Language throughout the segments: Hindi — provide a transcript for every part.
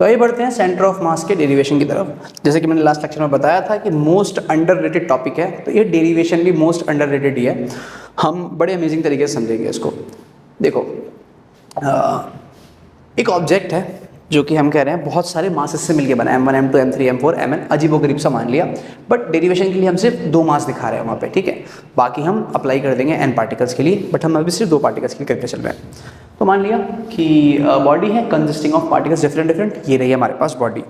तो आइए बढ़ते हैं सेंटर ऑफ मास के डेरिवेशन की तरफ। जैसे कि मैंने लास्ट लेक्चर में बताया था कि मोस्ट अंडररेटेड टॉपिक है, तो ये डेरिवेशन भी मोस्ट अंडररेटेड ही है। हम बड़े अमेजिंग तरीके से समझेंगे इसको। देखो एक ऑब्जेक्ट है जो कि हम कह रहे हैं बहुत सारे मासेस से मिलके बना है, M1 M2 M3 M4 Mn, अजीबोगरीब सा मान लिया, बट डेरिवेशन के लिए हम सिर्फ 2 मास दिखा रहे हैं वहाँ पे, ठीक है। बाकी हम अप्लाई कर देंगे n पार्टिकल्स के लिए, बट हम अभी सिर्फ 2 पार्टिकल्स के लिए करके चल रहे हैं। तो मान लिया कि बॉडी है कंसिस्टिंग ऑफ पार्टिकल्स डिफरेंट, ये रही हमारे पास बॉडी,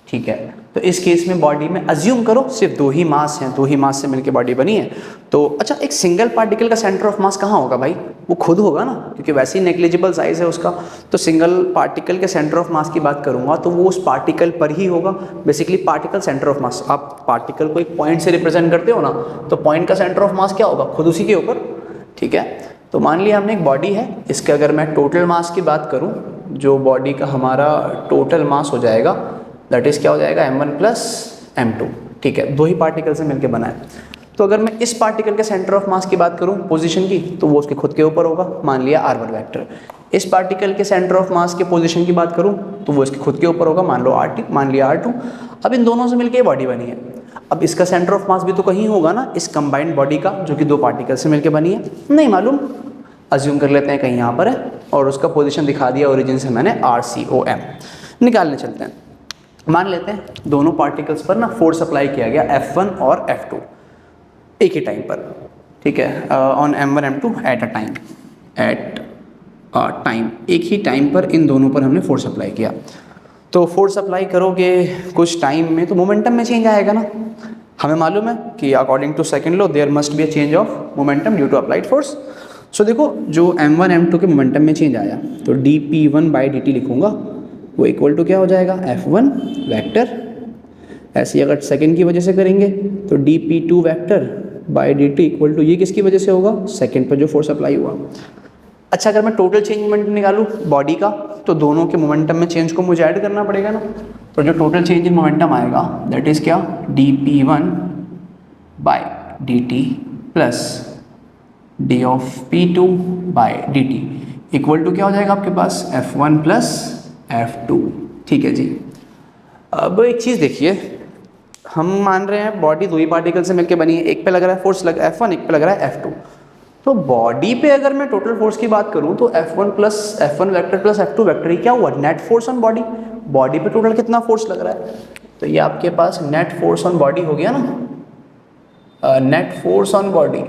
ठीक है। तो इस केस में बॉडी में अज्यूम करो सिर्फ 2 ही मास हैं, 2 ही मास से मिलकर बॉडी बनी है। तो अच्छा, एक सिंगल पार्टिकल का सेंटर ऑफ मास कहाँ होगा भाई? वो खुद होगा ना, क्योंकि वैसे ही नेग्लिजिबल साइज है उसका। तो सिंगल पार्टिकल के सेंटर ऑफ मास की बात करूंगा तो वो उस पार्टिकल पर ही होगा। बेसिकली पार्टिकल सेंटर ऑफ मास, आप पार्टिकल को एक पॉइंट से रिप्रेजेंट करते हो ना, तो पॉइंट का सेंटर ऑफ मास क्या होगा? खुद उसी के ऊपर, ठीक है। तो मान लिया हमने एक बॉडी है, इसके अगर मैं टोटल मास की बात करूं, जो बॉडी का हमारा टोटल मास हो जाएगा दैट इज क्या हो जाएगा? M1 प्लस M2, ठीक है। 2 ही पार्टिकल से मिलकर बना है। तो अगर मैं इस पार्टिकल के सेंटर ऑफ मास की बात करूं पोजीशन की, तो वो उसके खुद के ऊपर होगा, मान लिया R1 वेक्टर। इस पार्टिकल के सेंटर ऑफ मास के पोजीशन की बात करूं तो वो इसके खुद के ऊपर होगा, मान लो RT, मान लिया R2। अब इन दोनों से मिलकर ये बॉडी बनी है। अब इसका सेंटर ऑफ मास भी तो कहीं होगा ना, इस कंबाइंड बॉडी का, जो कि 2 पार्टिकल से मिलकर बनी है। नहीं मालूम, अज्यूम कर लेते हैं कहीं यहाँ पर है, और उसका पोजीशन दिखा दिया ओरिजिन से मैंने RCOM। निकालने चलते हैं। मान लेते हैं दोनों पार्टिकल्स पर ना फोर्स अप्लाई किया गया F1 और F2 एक ही टाइम पर, ठीक है, on M1 M2 at a time, एक ही टाइम पर इन दोनों पर हमने फोर्स अप्लाई किया। तो फोर्स अप्लाई करोगे कुछ टाइम में तो मोमेंटम में चेंज आएगा ना। हमें मालूम है कि according to second law there must be a change of momentum due to applied force. So देखो, जो M1 M2 के मोमेंटम में चेंज आया तो dP1/dt लिखूंगा, वो इक्वल टू क्या हो जाएगा? F1 vector. ऐसे ही अगर सेकंड की वजह से करेंगे तो dP2 vector by dt equal to, ये किसकी वजह से होगा? सेकंड पर जो फोर्स अप्लाई हुआ। अच्छा, अगर मैं टोटल चेंज मोमेंटम निकालूं बॉडी का, तो दोनों के मोमेंटम में चेंज को मुझे ऐड करना पड़ेगा ना। तो जो टोटल चेंज इन मोमेंटम आएगा दैट इज क्या? dP1/dt plus d of P2/dt equal to क्या हो जाएगा आपके पास? F1 प्लस F2, ठीक है जी। अब एक चीज़ देखिए, हम मान रहे हैं बॉडी 2 ही पार्टिकल से मिलकर बनी है, एक पे लग रहा है फोर्स F1, एक पे लग रहा है F2। तो बॉडी पे अगर मैं टोटल फोर्स की बात करूं तो F1 vector plus F2 vector, ही क्या हुआ? Net force on body. Body पे टोटल कितना फोर्स लग रहा है? तो ये आपके पास नेट फोर्स ऑन बॉडी हो गया ना, नेट फोर्स ऑन बॉडी,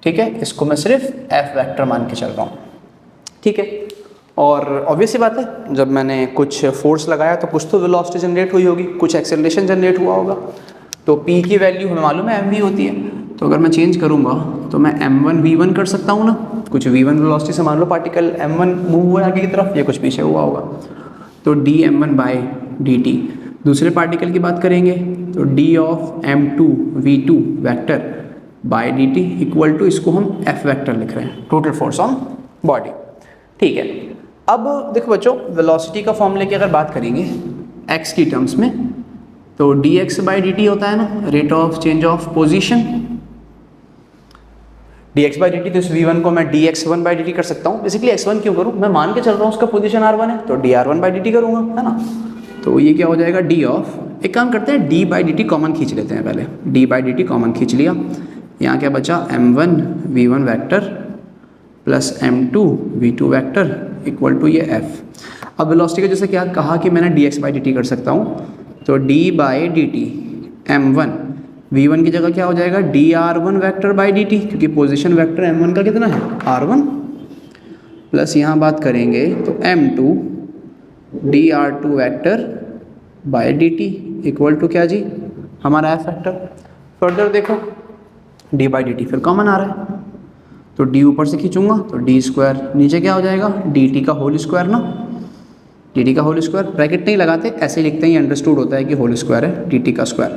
ठीक है। इसको मैं सिर्फ F वेक्टर मान के चल रहा हूँ, ठीक है। और ऑब्वियस सी बात है, जब मैंने कुछ फोर्स लगाया तो कुछ तो वेलोसिटी जनरेट हुई होगी, कुछ एक्सेलरेशन जनरेट हुआ होगा। तो P की वैल्यू हमें मालूम है mv होती है। तो अगर मैं चेंज करूँगा तो मैं M1 V1 कर सकता हूँ ना, कुछ V1 वेलोसिटी से मान लो पार्टिकल M1 मूव हुआ आगे की तरफ, या कुछ पीछे हुआ होगा, तो dM1/dt। दूसरे पार्टिकल की बात करेंगे तो d of M2 V2 vector by dt equal to, इसको हम F वेक्टर लिख रहे हैं, टोटल फोर्स ऑन बॉडी, ठीक है। अब देखो बच्चों, वेलोसिटी का फॉर्मूले की अगर बात करेंगे x की टर्म्स में, तो dx/dt होता है ना, rate of change of position. dx/dt, तो इस v1 को मैं dx1/dt कर सकता हूँ। बेसिकली x1 क्यों करूँ? मैं मान के चल रहा हूँ उसका पोजीशन r1 है, तो dr1/dt करूँगा, है ना। तो ये क्या हो जाएगा? d ऑफ, एक काम करते हैं d/dt कॉमन खींच लेते हैं पहले, d/dt कॉमन खींच लिया। यहाँ क्या बचा? M1 V1 vector plus M2 V2 vector equal to ये F। अब वेलोसिटी का जैसे क्या कहा कि मैंने dx/dt कर सकता हूँ, तो d/dt M1 V1 की जगह क्या हो जाएगा? dr1 वेक्टर बाई dt, क्योंकि पोजीशन वेक्टर M1 का कितना है? R1, प्लस यहाँ बात करेंगे तो M2 dr2 vector by dt equal to क्या जी? हमारा F वेक्टर। फर्दर देखो d/dt फिर कॉमन आ रहा है, तो d ऊपर से खींचूंगा तो d², नीचे क्या हो जाएगा? dt का होल स्क्वायर ना, dt का होल स्क्वायर, ब्रैकेट नहीं लगाते, ऐसे ही लिखते हैं, अंडरस्टूड होता है कि होल स्क्वायर है dt का स्क्वायर।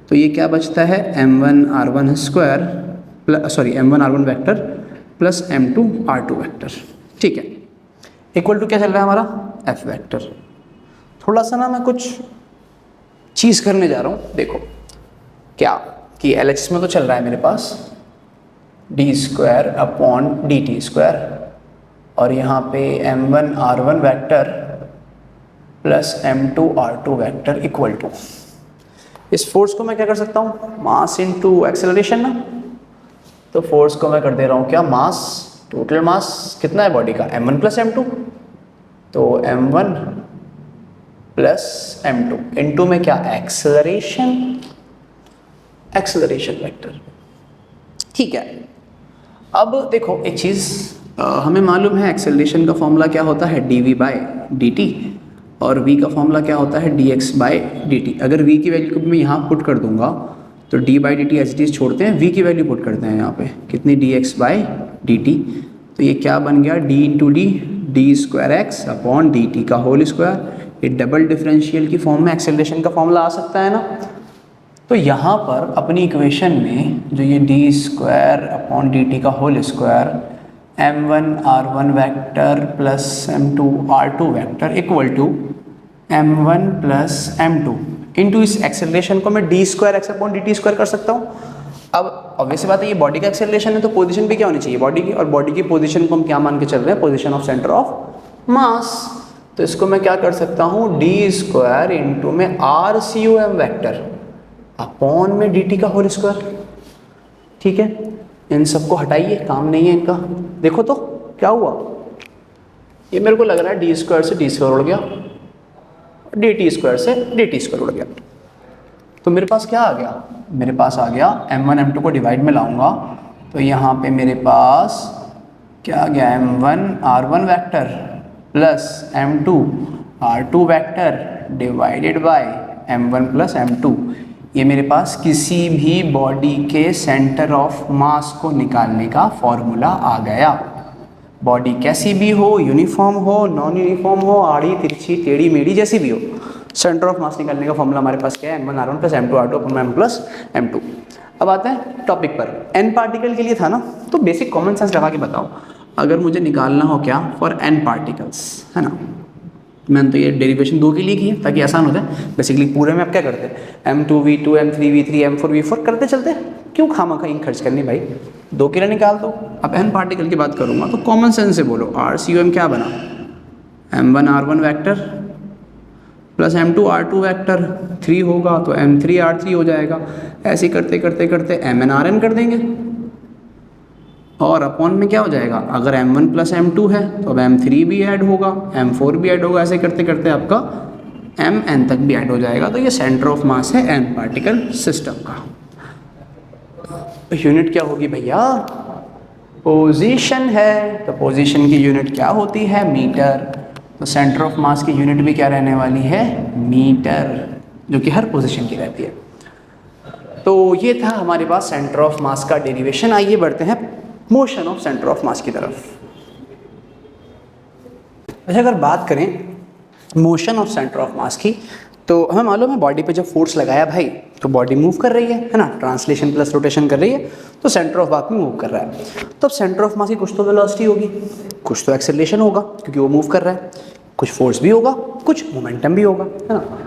तो ये क्या बचता है? M1r1 square plus, sorry M1 r1 vector plus M2 r2 vector, ठीक है, इक्वल टू क्या चल रहा है हमारा? F vector. थोड़ा सा ना मैं कुछ चीज़ करने जा रहा हूँ, देखो क्या कि LHS में तो चल रहा है मेरे पास d² अपॉन dt², और यहाँ पे M1 r1 vector plus m2r2 vector equal to, इस फोर्स को मैं क्या कर सकता हूँ, मास इनटू एक्सेलरेशन ना, तो फोर्स को मैं कर दे रहा हूँ क्या, मास, टोटल मास कितना है बॉडी का, m1 प्लस m2, तो m1 प्लस m2 इनटू में क्या, एक्सेलरेशन, एक्सेलरेशन वेक्टर। ठीक है, अब देखो एक चीज़, हमें मालूम है एक्सेलरेशन का फॉर्मूला क्या होता है, dv बाय dt, और v का फॉर्मूला क्या होता है, dx बाय dt। अगर v की वैल्यू को भी मैं यहाँ पुट कर दूंगा तो d by D T H D छोड़ते हैं, v की वैल्यू पुट करते हैं यहाँ पे, कितनी, dx बाय dt, तो ये क्या बन गया, d into D, D square X upon D T का होल स्क्वायर। ये डबल डिफरेंशियल की फॉर्म में एक्सेलरेशन का फॉर्मूला आ सकता है ना। तो यहाँ पर अपनी इक्वेशन में जो ये D square upon D T का whole square, m1r1 vector plus m2r2 vector equal to m1 plus m2 into इस एक्सेलरेशन को मैं D square X upon D T square कर सकता हूँ। अब ऑब्वियस बात है ये बॉडी का एक्सेलरेशन है तो पोजीशन भी क्या होनी चाहिए बॉडी की, और बॉडी की पोजीशन को हम क्या मान के चल रहे हैं, position of centre of mass. तो इसको मैं क्या कर सकता हूँ, डी स्क्वायर इंटू में R C U M vector upon में डी टी का होल स्क्वायर। ठीक है, इन सबको हटाइए, काम नहीं है इनका। देखो तो क्या हुआ, ये मेरे को लग रहा है डी स्क्वायर से डी स्क्वायर उड़ गया, डी टी स्क्वायर से डी टी स्क्वायर उड़ गया। तो मेरे पास क्या आ गया, मेरे पास आ गया m1 m2 को डिवाइड में लाऊंगा तो यहाँ पे मेरे पास क्या आ गया, m1 r1 vector plus m2 r2 vector divided by m1 plus m2। ये मेरे पास किसी भी बॉडी के सेंटर ऑफ मास को निकालने का फॉर्मूला आ गया। बॉडी कैसी भी हो, यूनिफॉर्म हो, नॉन यूनिफॉर्म हो, आड़ी तिरछी टेढ़ी मेढ़ी जैसी भी हो, सेंटर ऑफ मास निकालने का फॉर्मूला हमारे पास क्या है, m1 r1 plus m2 r2 upon m plus m2। अब आते हैं टॉपिक पर, n पार्टिकल के लिए था ना, तो बेसिक कॉमन सेंस लगा के बताओ, अगर मुझे निकालना हो क्या, फॉर n पार्टिकल्स, है ना। मैंने तो ये डेरिवेशन 2 के लिए की है ताकि आसान हो जाए। बेसिकली पूरे में आप क्या करते हैं, m2 v2 m3 v3 m4 v4 करते चलते हैं, क्यों खामखा इंक खर्च करनी भाई, 2 के लिए निकाल दो। अब n पार्टिकल की बात करूँगा तो कॉमन सेंस से बोलो, आर सी यू एम क्या बना, m1 r1 vector plus m2 r2 vector, 3 होगा तो m3 r3 हो जाएगा। ऐसे करते करते करते mn rn कर देंगे और अपॉन में क्या हो जाएगा, अगर m1 प्लस m2 है तो अब m3 भी ऐड होगा, m4 भी ऐड होगा, ऐसे करते करते आपका mn तक भी ऐड हो जाएगा। तो ये सेंटर ऑफ मास है n पार्टिकल सिस्टम का। यूनिट क्या होगी भैया, पोजीशन है, तो पोजीशन की यूनिट क्या होती है, मीटर। तो सेंटर ऑफ मास की यूनिट भी क्या रहने वाली है, मीटर, जो कि हर पोजीशन की रहती है। तो ये था हमारे पास सेंटर ऑफ मास का डेरिवेशन। आइए बढ़ते हैं मोशन ऑफ सेंटर ऑफ मास की तरफ। अच्छा, अगर बात करें मोशन ऑफ सेंटर ऑफ मास की, तो हमें मालूम है बॉडी पे जब फोर्स लगाया भाई तो बॉडी मूव कर रही है ना, ट्रांसलेशन प्लस रोटेशन कर रही है, तो सेंटर ऑफ मास में मूव कर रहा है। तो अब सेंटर ऑफ मास की कुछ तो वेलोसिटी होगी, कुछ तो एक्सेलरेशन होगा क्योंकि वो मूव कर रहा है, कुछ फोर्स भी होगा, कुछ मोमेंटम भी होगा, है ना।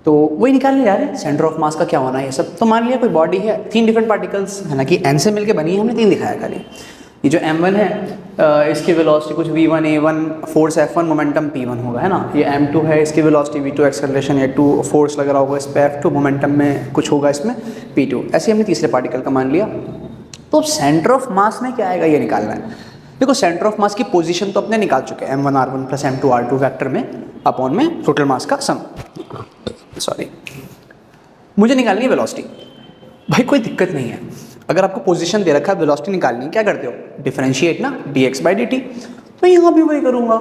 तो वही निकालने जा रहे हैं सेंटर ऑफ मास का क्या होना है ये सब। तो मान लिया कोई बॉडी है, 3 डिफरेंट पार्टिकल्स है ना, कि n से मिलकर बनी है, हमने 3 दिखाया खाली। ये जो m1 है इसकी वेलोसिटी कुछ v1 a1, force f1, momentum p1 होगा, है ना। ये m2 है, इसकी velocity v2, acceleration a2, force लग रहा होगा इस पर f2, मोमेंटम में कुछ होगा इसमें p2। ऐसे हमने तीसरे पार्टिकल का मान लिया। तो सेंटर ऑफ मास में क्या आएगा ये निकालना है। देखो सेंटर ऑफ मास की पोजीशन तो अपने निकाल चुके हैं, m1 r1 plus m2 r2 vector में अपॉन में टोटल मास का सम। सॉरी, मुझे निकालनी है वेलोसिटी। भाई कोई दिक्कत नहीं है, अगर आपको पोजीशन दे रखा है वेलोसिटी निकालनी है, क्या करते हो, डिफरेंशिएट ना dx बाई dt। तो यहाँ भी वही करूँगा,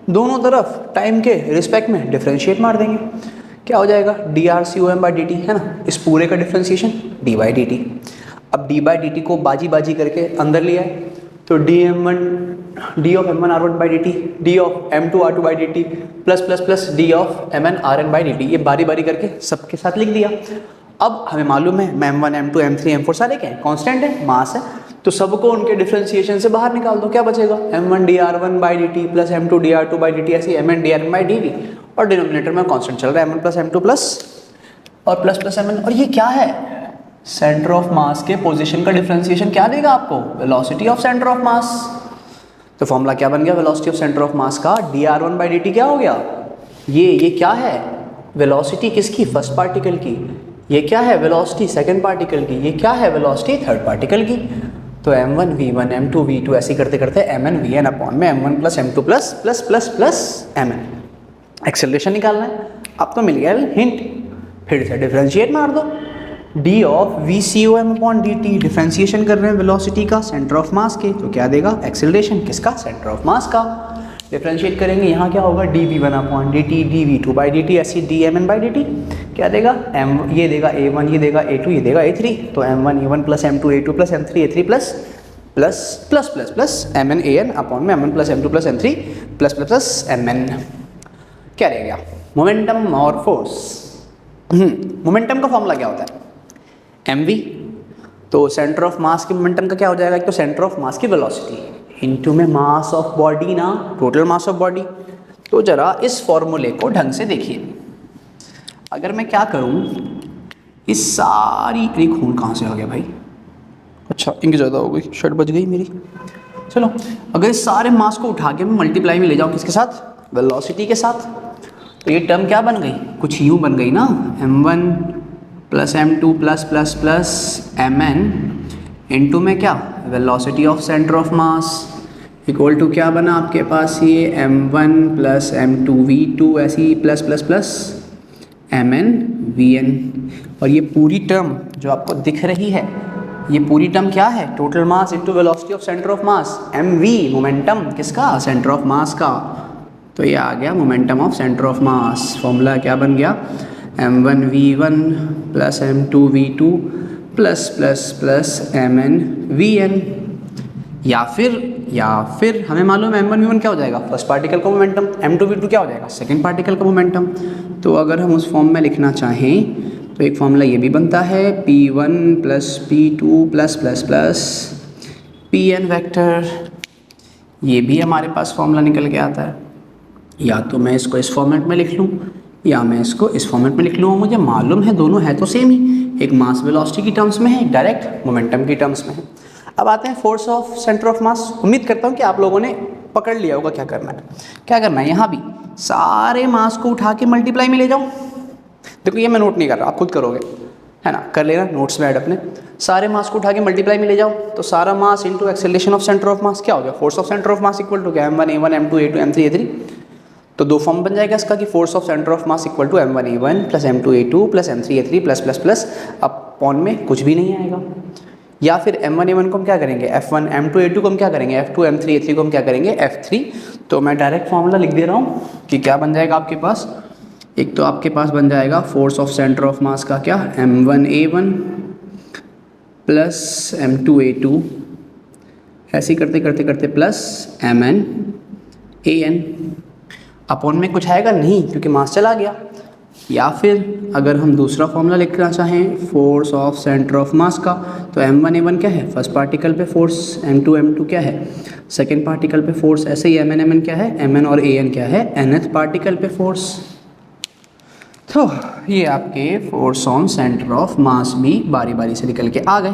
दोनों तरफ टाइम के रिस्पेक्ट में डिफरेंशिएट मार देंगे, क्या हो जाएगा drcom बाई dt, है ना। इस पूरे का डिफरेंशिएशन d बाई dt। अब d बाई dt को बाजी बाजी करके अंदर लिया है तो d of m1 r1 by dt, d of m2 r2 by dt plus plus plus d of mn rn by dt, ये बारी बारी करके सबके साथ लिख दिया। अब हमें मालूम है m1 m2 m3 m4 सारे क्या है, कांस्टेंट है, मास है, तो सबको उनके डिफरेंशिएशन से बाहर निकाल दो, क्या बचेगा m1 dr1 by dt plus m2 dr2 by dt, ऐसे mn dr बाई dt, और डिनोमिनेटर में कांस्टेंट चल रहा है m1 प्लस m2 प्लस और प्लस प्लस mn। और ये क्या है, सेंटर ऑफ मास के पोजीशन का डिफरेंशिएशन क्या देगा आपको, velocity of centre of mass. तो फॉर्मूला क्या बन गया वेलोसिटी ऑफ सेंटर ऑफ मास का, dr1 बाई dt क्या हो गया, ये क्या है, वेलोसिटी किसकी, फर्स्ट पार्टिकल की, ये क्या है, वेलोसिटी सेकंड पार्टिकल की, ये क्या है, वेलोसिटी थर्ड पार्टिकल की। तो m1 v1 m2 v2 ऐसे करते करते mn vn अपॉन में m1 plus m2 plus plus plus plus mn acceleration निकालना है। अब तो मिल गया हिंट, फिर से डिफरेंशिएट मार दो, d of vcom upon dt, differentiation कर रहे हैं वेलोसिटी का सेंटर ऑफ मास के, तो क्या देगा, एक्सेलरेशन किसका, सेंटर ऑफ मास का। डिफरेंशिएट करेंगे, यहाँ क्या होगा, dv1 upon dt dv2 by dt ऐसी dmn बाई dt, क्या देगा m, ये देगा a1, ये देगा a2, ये देगा a3, तो m1 a1 plus m2 a2 plus m3 a3 plus plus plus plus plus mn an upon में m1 plus m2 plus m3 plus plus plus mn। क्या रह गया, मोमेंटम और फोर्स। मोमेंटम का फॉर्मूला क्या होता है, mv, तो सेंटर ऑफ मास के मोमेंटम का क्या हो जाएगा, एक तो सेंटर ऑफ मास की वेलोसिटी इनटू में मास ऑफ बॉडी ना, टोटल मास ऑफ बॉडी। तो जरा इस फॉर्मूले को ढंग से देखिए, अगर मैं क्या करूं, इस सारी, अरे खून कहाँ से आ गया भाई, अच्छा इंक ज़्यादा हो गई, शर्ट बच गई मेरी। चलो, अगर इस सारे मास को उठा के मैं मल्टीप्लाई में ले जाऊं किसके साथ, वेलोसिटी के साथ, तो ये टर्म क्या बन गई, कुछ यूँ बन गई ना, m1 plus m2 plus plus plus mn into में क्या, velocity of centre of mass equal to क्या बना आपके पास, ये m1 प्लस m2 v2 ऐसी plus plus plus mn vn। और ये पूरी टर्म जो आपको दिख रही है, ये पूरी टर्म क्या है, total mass into velocity of centre of mass, mv momentum किसका, सेंटर ऑफ मास का। तो ये आ गया momentum of centre of mass. Formula क्या बन गया, m1 v1 plus m2 v2 plus plus plus mn vn। या फिर हमें मालूम है m1 v1 क्या हो जाएगा, फर्स्ट पार्टिकल का मोमेंटम, m2 v2 क्या हो जाएगा, सेकंड पार्टिकल का मोमेंटम। तो अगर हम उस फॉर्म में लिखना चाहें तो एक फॉर्मूला ये भी बनता है, p1 plus p2 plus plus plus pn vector, ये भी हमारे पास फॉर्मूला निकल के आता है। या तो मैं इसको इस फॉर्मेट में लिख लूँ या मैं इसको इस फॉर्मेट में लिख लूँ, मुझे मालूम है दोनों है तो सेम ही, एक मास वेलोसिटी की टर्म्स में है, एक डायरेक्ट मोमेंटम की टर्म्स में है। अब आते हैं फोर्स ऑफ सेंटर ऑफ मास। उम्मीद करता हूँ कि आप लोगों ने पकड़ लिया होगा क्या करना है। क्या करना है, यहाँ भी सारे मास को उठा के मल्टीप्लाई में ले जाओ। देखो ये मैं नोट नहीं कर रहा, आप खुद करोगे, है ना, कर लेना नोट्स में ऐड अपने। सारे मास को उठा के मल्टीप्लाई में ले जाओ, तो सारा mass into acceleration of centre of mass क्या हो गया, force of centre of mass equal to क्या, m1 a1 m2 a2 m3 a3। तो दो फॉर्म बन जाएगा इसका कि force of centre of mass equal to m1 a1 plus m2 a2 plus m3 a3 plus plus plus upon में कुछ भी नहीं आएगा। या फिर m1 a1 को हम क्या करेंगे f1, m2 a2 को हम क्या करेंगे f2, m3 a3 को हम क्या करेंगे f3। तो मैं डायरेक्ट फॉर्मूला लिख दे रहा हूँ कि क्या बन जाएगा आपके पास, एक तो आपके पास बन जाएगा फोर्स ऑफ सेंटर ऑफ मास का क्या, m1 a1 plus m2 a2 ऐसे करते करते करते प्लस mn an अपॉन में कुछ आएगा नहीं क्योंकि मास चला गया। या फिर अगर हम दूसरा फॉर्मूला लिखना चाहें फोर्स ऑफ सेंटर ऑफ मास का, तो m1 a1 क्या है, फर्स्ट पार्टिकल पे फोर्स, m2 m2 क्या है, सेकेंड पार्टिकल पे फोर्स, ऐसे ही mn mn क्या है, mn और an क्या है, nth पार्टिकल पे फोर्स। तो ये आपके फोर्स ऑन सेंटर ऑफ मास भी बारी बारी से निकल के आ गए।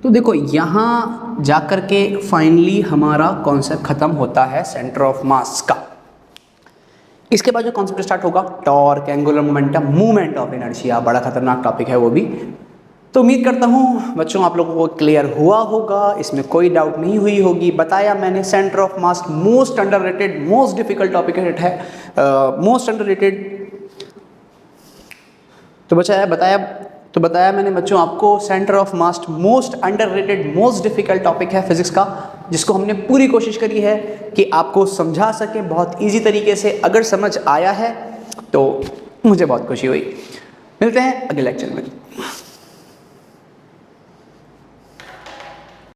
तो देखो यहाँ जा कर के फाइनली हमारा कॉन्सेप्ट खत्म होता है सेंटर ऑफ मास का। इसके बाद जो कॉन्सेप्ट स्टार्ट होगा, torque, angular momentum, movement of inertia, बड़ा खतरनाक टॉपिक है वो भी। तो उम्मीद करता हूँ बच्चों आप लोगों को क्लियर हुआ होगा, इसमें कोई डाउट नहीं हुई होगी। बताया मैंने centre of mass most underrated, most difficult topic है, मोस्ट अंडररेटेड। तो बताया मैंने बच्चों आपको centre of mass most underrated, most difficult topic है फिजिक्स का, जिसको हमने पूरी कोशिश करी है कि आपको समझा सके बहुत इजी तरीके से। अगर समझ आया है तो मुझे बहुत खुशी हुई। मिलते हैं अगले लेक्चर में।